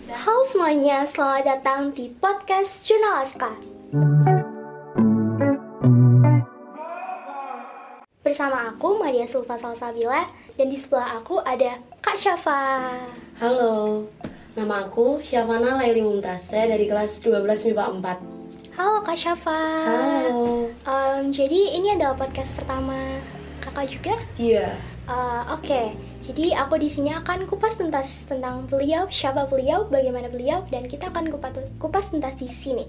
Halo semuanya, selamat datang di podcast Jurnal Aska. Bersama aku Maria Sulfa Salsabila dan di sebelah aku ada Kak Syafa. Halo, nama aku Syafana Laili Mumtazah dari kelas 12 MIPA 4. Halo Kak Syafa. Halo. Jadi ini adalah podcast pertama Kakak juga? Iya. Oke. Jadi aku di sini akan kupas tuntas tentang beliau, siapa beliau, bagaimana beliau, dan kita akan kupas tuntas di sini.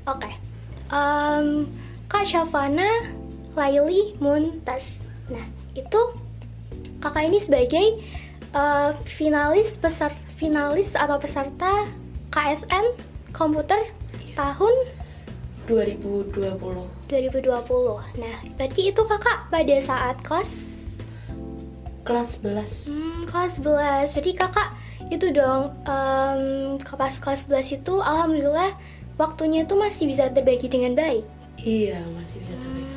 Oke. Kak Syafana Laili Mumtazah. Nah, itu kakak ini sebagai finalis atau peserta KSN komputer tahun 2020. Nah, berarti itu kakak pada saat kelas 11. Kelas 11. Berarti kakak itu dong pas kelas 11 itu alhamdulillah waktunya itu masih bisa terbagi dengan baik. Iya, masih bisa terbaik.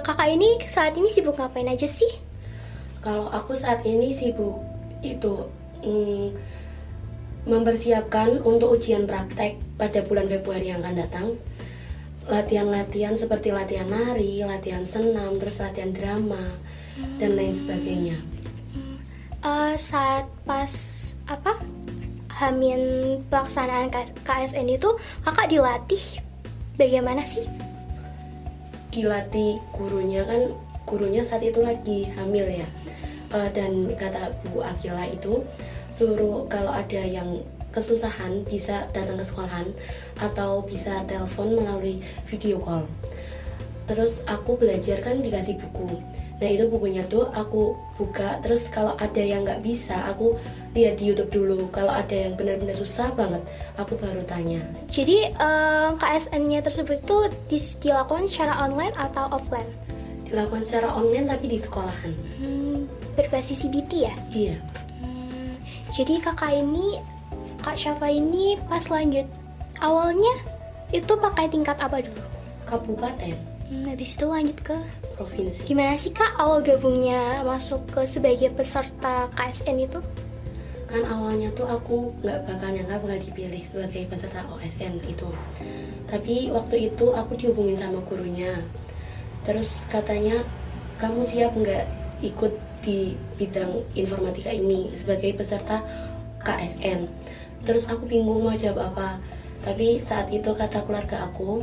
Kakak ini saat ini sibuk ngapain aja sih? Kalau aku saat ini sibuk itu mempersiapkan untuk ujian praktek pada bulan Februari yang akan datang. Latihan-latihan seperti latihan nari, latihan senam, terus latihan drama dan lain sebagainya. Saat pas Hamin pelaksanaan KSN itu kakak dilatih bagaimana sih? Dilatih gurunya saat itu lagi hamil ya. Dan kata Bu Akila itu suruh kalau ada yang kesusahan bisa datang ke sekolahan atau bisa telepon melalui video call. Terus aku belajar kan dikasih buku. Nah itu bukunya tuh aku buka, terus kalau ada yang nggak bisa aku lihat di YouTube dulu. Kalau ada yang benar-benar susah banget aku baru tanya. Jadi KSN-nya tersebut itu dilakukan secara online atau offline? Dilakukan secara online tapi di sekolahan. Berbasis CBT ya? Iya. Jadi Kak Syafa ini pas lanjut awalnya itu pakai tingkat apa dulu? Kabupaten. Habis itu lanjut ke Provinsi. gimana sih Kak awal gabungnya masuk ke sebagai peserta KSN itu? Kan awalnya tuh aku nggak bakal dipilih sebagai peserta OSN itu. Tapi waktu itu aku dihubungin sama gurunya. Terus katanya, kamu siap nggak ikut di bidang informatika ini sebagai peserta KSN? Terus aku bingung mau jawab apa. Tapi saat itu kata keluarga aku,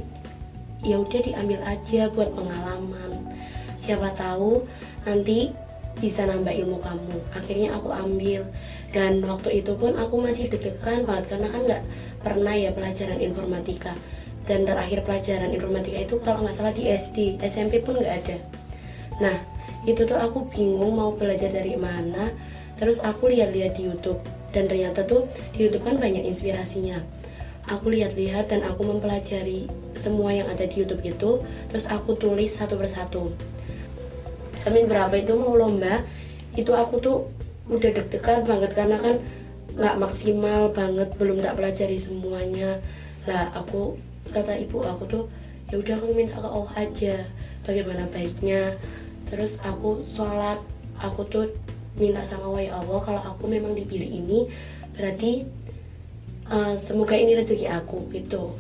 ya udah diambil aja buat pengalaman. Siapa tahu nanti bisa nambah ilmu kamu. Akhirnya aku ambil. Dan waktu itu pun aku masih deg-degan banget karena kan nggak pernah ya pelajaran informatika. Dan terakhir pelajaran informatika itu kalau nggak salah di SD, SMP pun nggak ada. Nah itu tuh aku bingung mau belajar dari mana. Terus aku lihat-lihat di YouTube. Dan ternyata tuh di YouTube kan banyak inspirasinya. Aku lihat-lihat dan aku mempelajari semua yang ada di YouTube itu. Terus aku tulis satu persatu. Sampai berapa itu mau lomba, itu aku tuh udah deg-degan banget karena kan nggak maksimal banget, belum tak pelajari semuanya. Lah aku kata ibu aku tuh, ya udah aku minta ke Allah aja bagaimana baiknya. Terus aku sholat, aku tuh minta sama Allah kalau aku memang dipilih ini berarti semoga ini rezeki aku gitu.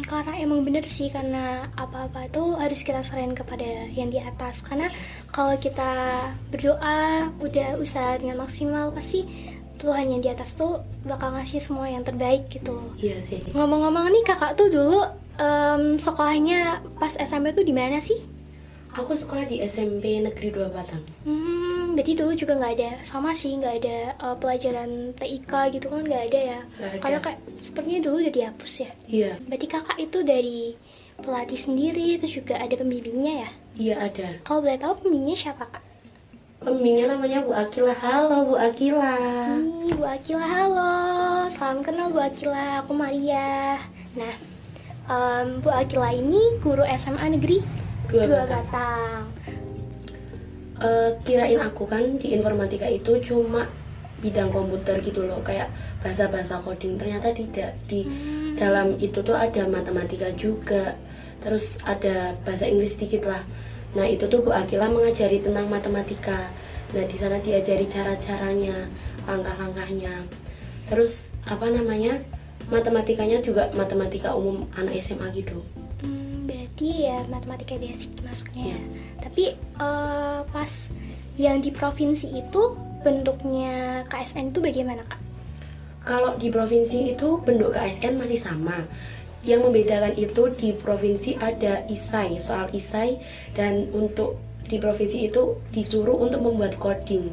Karena emang bener sih, karena apa-apa tuh harus kita serahin kepada yang di atas. Karena kalau kita berdoa, udah usaha dengan maksimal, pasti Tuhan yang di atas tuh bakal ngasih semua yang terbaik gitu. Iya sih. Ngomong-ngomong nih, kakak tuh dulu sekolahnya pas SMP tuh di mana sih? Aku sekolah di SMP Negeri 2 Batang. Berarti dulu juga nggak ada, sama sih nggak ada pelajaran TIK gitu kan, nggak ada ya? Nggak ada. Karena kayak sepertinya dulu udah dihapus ya. Iya. Berarti kakak itu dari pelatih sendiri, terus juga ada pembimbingnya ya? Iya ada. Kalau boleh tahu pembimbingnya siapa kak? Pembimbingnya namanya Bu Akila. Halo Bu Akila. Nih Bu Akila, halo. Salam kenal Bu Akila, aku Maria. Nah, Bu Akila ini guru SMA Negeri 2 Batang. Kirain aku kan di informatika itu cuma bidang komputer gitu loh, kayak bahasa-bahasa coding. Ternyata tidak. Di dalam itu tuh ada matematika juga, terus ada bahasa Inggris dikit lah. Nah itu tuh Bu Akila mengajari tentang matematika. Nah di sana diajari cara-caranya, langkah-langkahnya. Terus matematikanya juga matematika umum anak SMA gitu. Berarti ya matematika basic masuknya. Iya. Tapi pas yang di provinsi itu bentuknya KSN itu bagaimana, Kak? Kalau di provinsi itu bentuk KSN masih sama. Yang membedakan itu di provinsi ada isai, soal isai, dan untuk di provinsi itu disuruh untuk membuat coding.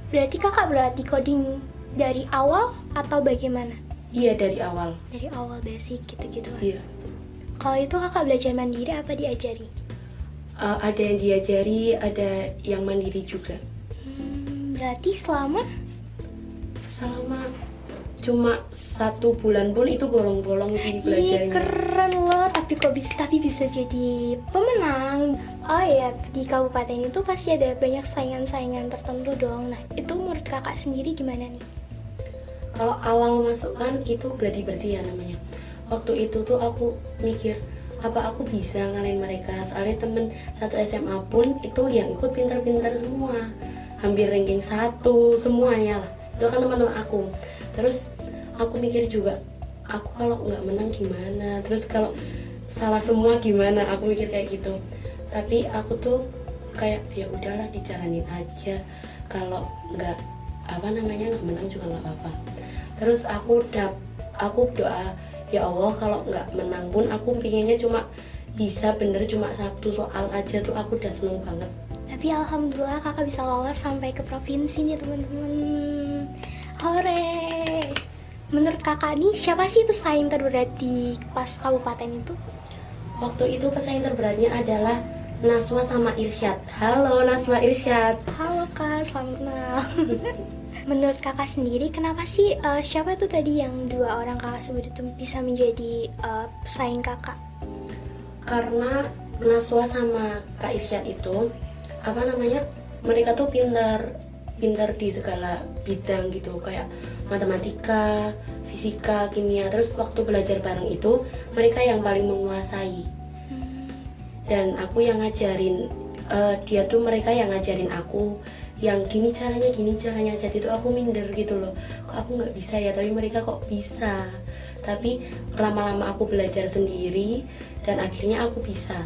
Berarti kakak berarti coding dari awal atau bagaimana? Iya, dari awal. Dari awal basic gitu-gitu. Iya. Kalau itu kakak belajar mandiri apa diajari? Ada yang diajari, ada yang mandiri juga. Berarti selama cuma 1 bulan pun itu bolong-bolong sih belajarnya. Keren loh, tapi bisa jadi pemenang. Oh ya, di kabupaten itu pasti ada banyak saingan-saingan tertentu dong. Nah, itu menurut kakak sendiri gimana nih? Kalau awal masuk kan itu gladi bersih ya namanya. Waktu itu tuh aku mikir, apa aku bisa ngalahin mereka? Soalnya temen satu SMA pun itu yang ikut pintar-pintar semua, hampir ranking 1 semuanya lah. Itu kan teman-teman aku. Terus aku mikir juga, aku kalau nggak menang gimana? Terus kalau salah semua gimana? Aku mikir kayak gitu. Tapi aku tuh kayak ya udahlah, dijalanin aja. Kalau nggak menang juga nggak apa-apa. Terus aku doa, ya Allah kalau nggak menang pun aku pinginnya cuma bisa bener cuma 1 soal aja tuh aku udah seneng banget. Tapi alhamdulillah kakak bisa lolos sampai ke provinsi nih teman-teman. Hore! Menurut kakak nih siapa sih pesaing terberat di pas kabupaten itu? Waktu itu pesaing terberatnya adalah Naswa sama Irsyad. Halo Naswa, Irsyad. Halo kak, selamat kenal. Menurut kakak sendiri kenapa sih siapa tuh tadi yang 2 orang kakak sebut itu bisa menjadi pesaing kakak? Karena Naswa sama Kak Irsyad itu mereka tuh pintar di segala bidang gitu, kayak matematika, fisika, kimia. Terus waktu belajar bareng itu mereka yang paling menguasai. Dan aku yang ngajarin mereka yang ngajarin aku yang gini caranya. Jadi tuh aku minder gitu loh, kok aku nggak bisa ya, tapi mereka kok bisa. Tapi lama-lama aku belajar sendiri dan akhirnya aku bisa.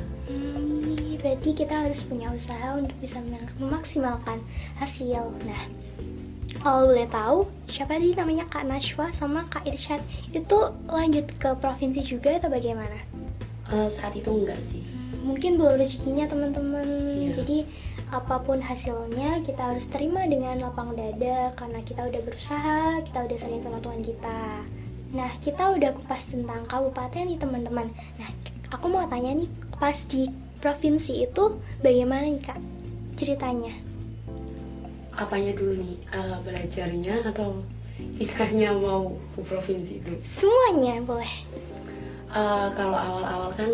Berarti kita harus punya usaha untuk bisa memaksimalkan hasil. Nah, kalau boleh tahu, siapa sih namanya Kak Naswa sama Kak Irsyad itu lanjut ke provinsi juga atau bagaimana? Saat itu enggak sih. Mungkin belum rezekinya teman-teman. Iya. Jadi apapun hasilnya kita harus terima dengan lapang dada karena kita udah berusaha, kita udah sayang sama Tuhan kita. Nah, kita udah kupas tentang kabupaten nih teman-teman. Nah, aku mau tanya nih, pas di provinsi itu bagaimana nih Kak ceritanya? Apanya dulu nih, belajarnya atau kisahnya mau ke provinsi itu? Semuanya boleh. Kalau awal-awal kan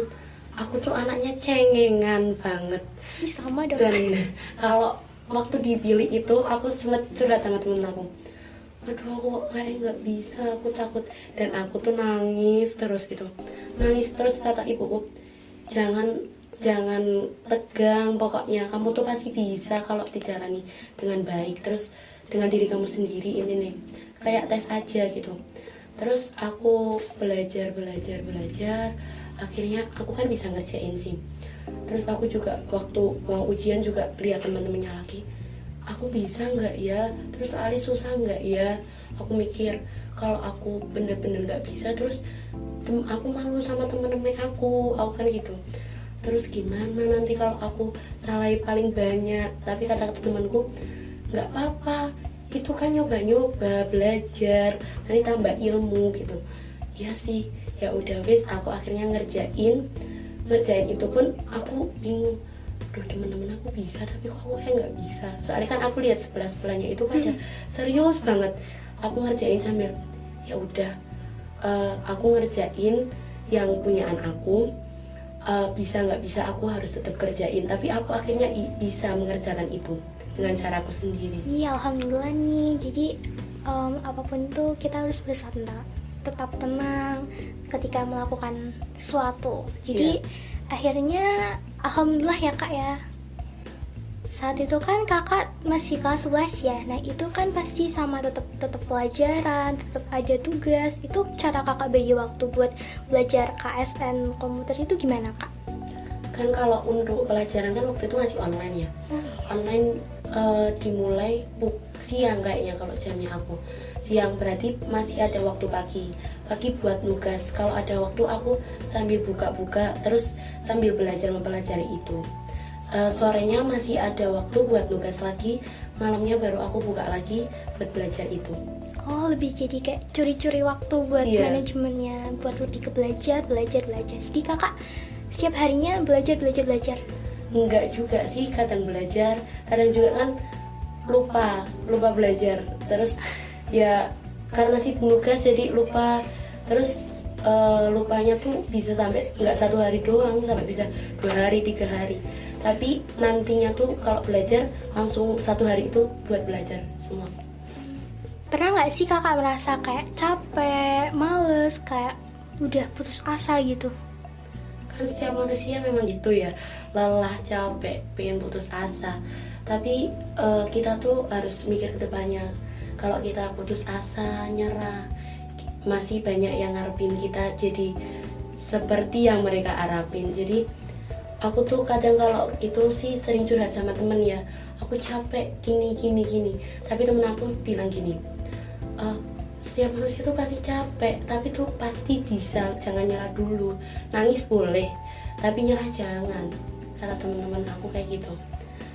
aku tuh anaknya cengengan banget. Sama dong. Dan kalau waktu dipilih itu aku sempet curhat sama temen aku, aduh aku kayak nggak bisa, aku takut. Dan aku tuh nangis terus kata ibuku, jangan tegang, pokoknya kamu tuh pasti bisa kalau dijalani dengan baik, terus dengan diri kamu sendiri. Ini nih kayak tes aja gitu. Terus aku belajar, akhirnya aku kan bisa ngerjain sih. Terus aku juga waktu mau ujian juga lihat teman-temannya lagi, aku bisa nggak ya, terus Ali susah nggak ya. Aku mikir kalau aku bener-bener nggak bisa, terus aku malu sama teman-teman aku kan gitu. Terus gimana nanti kalau aku salah paling banyak? Tapi kata temanku, nggak apa-apa, itu kan nyoba-nyoba, belajar, nanti tambah ilmu gitu. Ya sih, ya udah wes, aku akhirnya ngerjain itu pun aku bingung. Aduh, teman-teman aku bisa, tapi kok aku kayak nggak bisa. Soalnya kan aku lihat sebelah-sebelahnya itu pada serius banget. Aku ngerjain sambil ya udah, aku ngerjain yang punyaan aku. Bisa nggak bisa aku harus tetap kerjain, tapi aku akhirnya bisa mengerjakan itu dengan caraku sendiri. Iya, alhamdulillah nih. Jadi apapun itu kita harus berusaha tetap tenang ketika melakukan sesuatu. Jadi akhirnya alhamdulillah ya Kak ya, saat itu kan kakak masih kelas 11 ya. Nah itu kan pasti sama tetap pelajaran, tetap ada tugas. Itu cara kakak bagi waktu buat belajar KSN komputer itu gimana kak? Kan kalau untuk pelajaran kan waktu itu masih online ya. Online dimulai siang kayaknya kalau jamnya aku. Siang berarti masih ada waktu pagi buat nugas. Kalau ada waktu aku sambil buka-buka terus sambil belajar mempelajari itu. Sorenya masih ada waktu buat nugas lagi, malamnya baru aku buka lagi buat belajar itu. Oh, lebih jadi kayak curi-curi waktu buat manajemennya, buat lebih ke belajar. Jadi kakak setiap harinya belajar. Enggak juga sih, kadang belajar, kadang juga kan lupa belajar. Terus ya karena sibuk nugas jadi lupa. Terus lupanya tuh bisa sampai nggak 1 hari doang, sampai bisa 2 hari, 3 hari. Tapi nantinya tuh kalau belajar langsung 1 hari itu buat belajar semua. Pernah nggak sih kakak merasa kayak capek, males, kayak udah putus asa gitu? Kan setiap manusia memang gitu ya, lelah, capek, pengen putus asa. Tapi kita tuh harus mikir ke depannya. Kalau kita putus asa, nyerah, masih banyak yang ngarepin kita jadi seperti yang mereka harapin. Jadi aku tuh kadang kalau itu sih sering curhat sama temen ya, aku capek gini. Tapi temen aku bilang gini, setiap manusia tuh pasti capek, tapi tuh pasti bisa, jangan nyerah dulu. Nangis boleh, tapi nyerah jangan, kata teman-teman aku kayak gitu.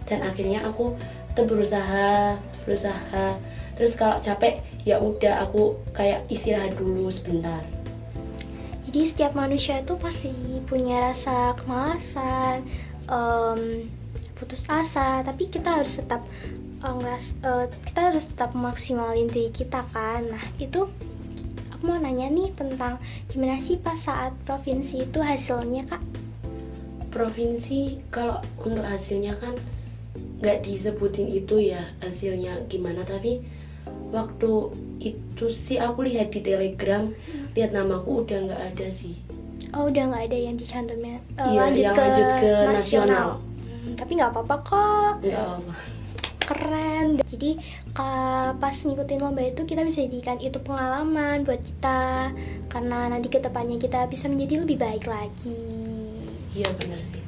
Dan akhirnya aku tetap berusaha. Terus kalau capek ya udah aku kayak istirahat dulu sebentar. Jadi setiap manusia itu pasti punya rasa kemalasan, putus asa, tapi kita harus tetap maksimalin diri kita kan. Nah itu aku mau nanya nih tentang gimana sih pas saat provinsi itu hasilnya kak? Provinsi kalau untuk hasilnya kan nggak disebutin itu ya hasilnya gimana, tapi waktu itu sih aku lihat di Telegram, lihat namaku udah nggak ada sih. Oh udah nggak ada yang dicantumnya. Lanjut ke nasional. Tapi nggak apa-apa kok. Nggak apa-apa. Keren. Jadi pas ngikutin lomba itu kita bisa jadikan itu pengalaman buat kita, karena nanti kedepannya kita bisa menjadi lebih baik lagi. Iya benar sih.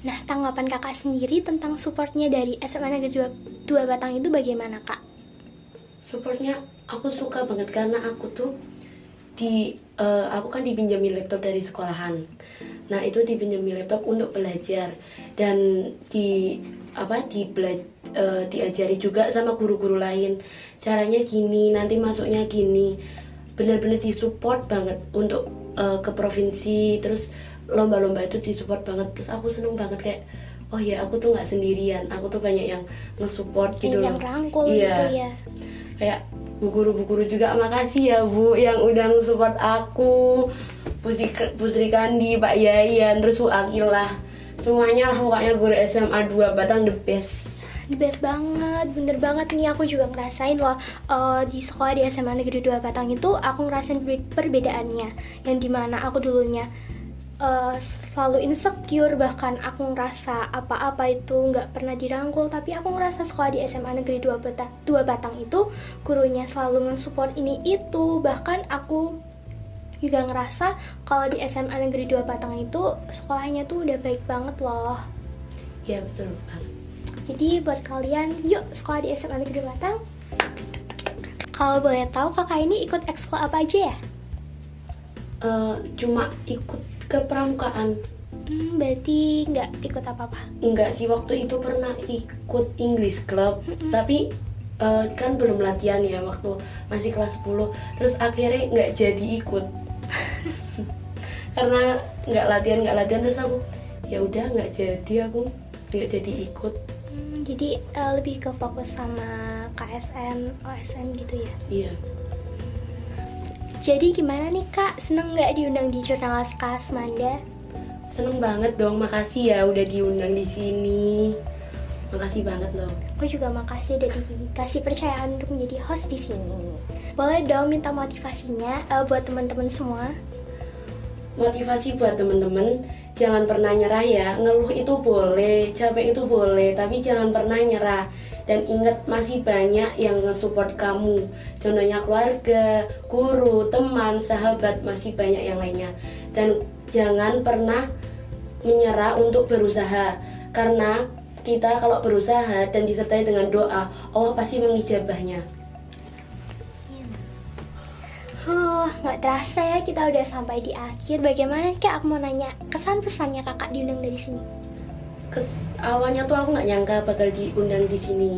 Nah tanggapan kakak sendiri tentang supportnya dari SMA Negeri 2 Batang itu bagaimana kak? Supportnya aku suka banget karena aku tuh aku kan dipinjamin laptop dari sekolahan. Nah itu dipinjamin laptop untuk belajar dan diajari juga sama guru-guru lain. Caranya gini, nanti masuknya gini. Bener-bener disupport banget untuk ke provinsi, terus lomba-lomba itu disupport banget. Terus aku seneng banget kayak oh ya aku tuh nggak sendirian, aku tuh banyak yang nge-support gitu loh. Yang rangkul gitu ya. Kayak bu guru juga makasih ya Bu yang udah nge-support aku, Bu Sri Kandi, Pak Yayan, terus Bu Akilah, semuanya lah pokoknya guru SMA 2 Batang the best banget, bener banget nih. Aku juga ngerasain loh di sekolah di SMA Negeri 2 Batang itu aku ngerasain perbedaannya, yang dimana aku dulunya selalu insecure, bahkan aku ngerasa apa-apa itu nggak pernah dirangkul. Tapi aku ngerasa sekolah di SMA Negeri 2 Batang itu gurunya selalu nge-support ini itu. Bahkan aku juga ngerasa kalau di SMA Negeri 2 Batang itu sekolahnya tuh udah baik banget loh. Ya betul banget. Jadi buat kalian, yuk sekolah di SMA Negeri 2 Batang. Kalau boleh tahu kakak ini ikut ekskul apa aja ya? Cuma ikut kepramukaan. Berarti nggak ikut apa-apa? Enggak sih, waktu itu pernah ikut English Club, tapi kan belum latihan ya waktu masih kelas 10. Terus akhirnya nggak jadi ikut karena nggak latihan terus aku ya udah nggak jadi ikut. Jadi lebih ke fokus sama KSN, OSN gitu ya? Iya. Jadi gimana nih kak, seneng nggak diundang di Jurnalis Kasmanda? Seneng banget dong, makasih ya udah diundang di sini. Makasih banget loh. Aku juga makasih udah dikasih percayaan untuk menjadi host di sini. Boleh dong minta motivasinya buat teman-teman semua? Motivasi buat teman-teman, jangan pernah nyerah ya. Ngeluh itu boleh, capek itu boleh, tapi jangan pernah nyerah. Dan ingat, masih banyak yang nge-support kamu. Contohnya keluarga, guru, teman, sahabat, masih banyak yang lainnya. Dan jangan pernah menyerah untuk berusaha. Karena kita kalau berusaha dan disertai dengan doa, Allah pasti mengijabahnya. Nggak terasa ya kita udah sampai di akhir. Bagaimana Kak? Aku mau nanya kesan pesannya Kakak diundang dari sini. Awalnya tuh aku nggak nyangka bakal diundang di sini.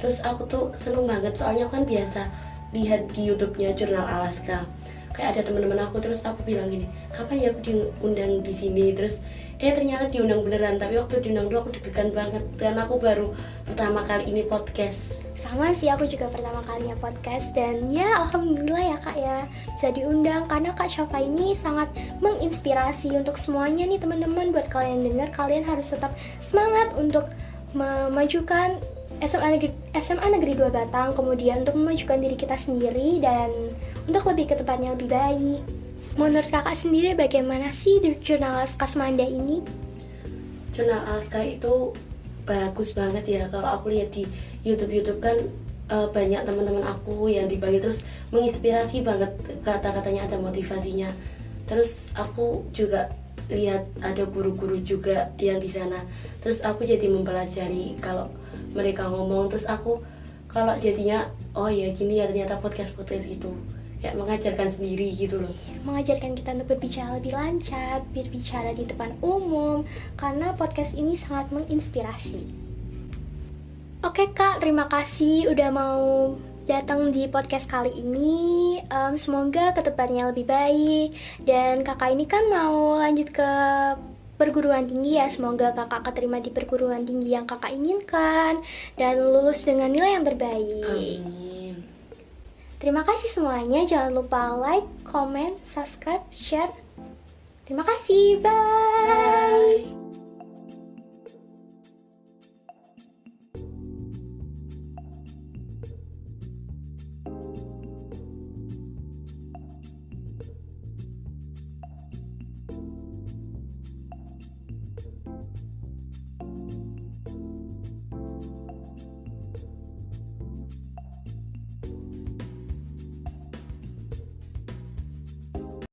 Terus aku tuh seneng banget, soalnya aku kan biasa lihat di YouTube-nya Jurnal Alaska. Kayak ada teman-teman aku, terus aku bilang gini, kapan ya aku diundang di sini? Terus ternyata diundang beneran. Tapi waktu diundang tuh aku deg-degan banget, karena aku baru pertama kali ini podcast. Sama sih, aku juga pertama kalinya podcast. Dan ya alhamdulillah ya Kak ya bisa diundang, karena Kak Syafa ini sangat menginspirasi untuk semuanya nih teman-teman. Buat kalian dengar, kalian harus tetap semangat untuk memajukan SMA Negeri 2 Batang, kemudian untuk memajukan diri kita sendiri dan untuk lebih ke tempatnya lebih baik. Menurut Kakak sendiri bagaimana sih Jurnal Alaska Semanda ini? Jurnal Alaska itu bagus banget ya. Kalau aku lihat di YouTube kan banyak teman-teman aku yang dipanggil, terus menginspirasi banget, kata-katanya ada motivasinya. Terus aku juga lihat ada guru-guru juga yang di sana. Terus aku jadi mempelajari kalau mereka ngomong, terus aku kalau jadinya oh ya gini ya ternyata podcast itu kayak mengajarkan sendiri gitu loh. Mengajarkan kita untuk berbicara lebih lancar, berbicara di depan umum, karena podcast ini sangat menginspirasi. Oke Kak, terima kasih udah mau datang di podcast kali ini. Semoga ke depannya lebih baik. Dan kakak ini kan mau lanjut ke perguruan tinggi ya. Semoga kakak keterima di perguruan tinggi yang kakak inginkan dan lulus dengan nilai yang terbaik. Amin. Terima kasih semuanya. Jangan lupa like, comment, subscribe, share. Terima kasih. Bye.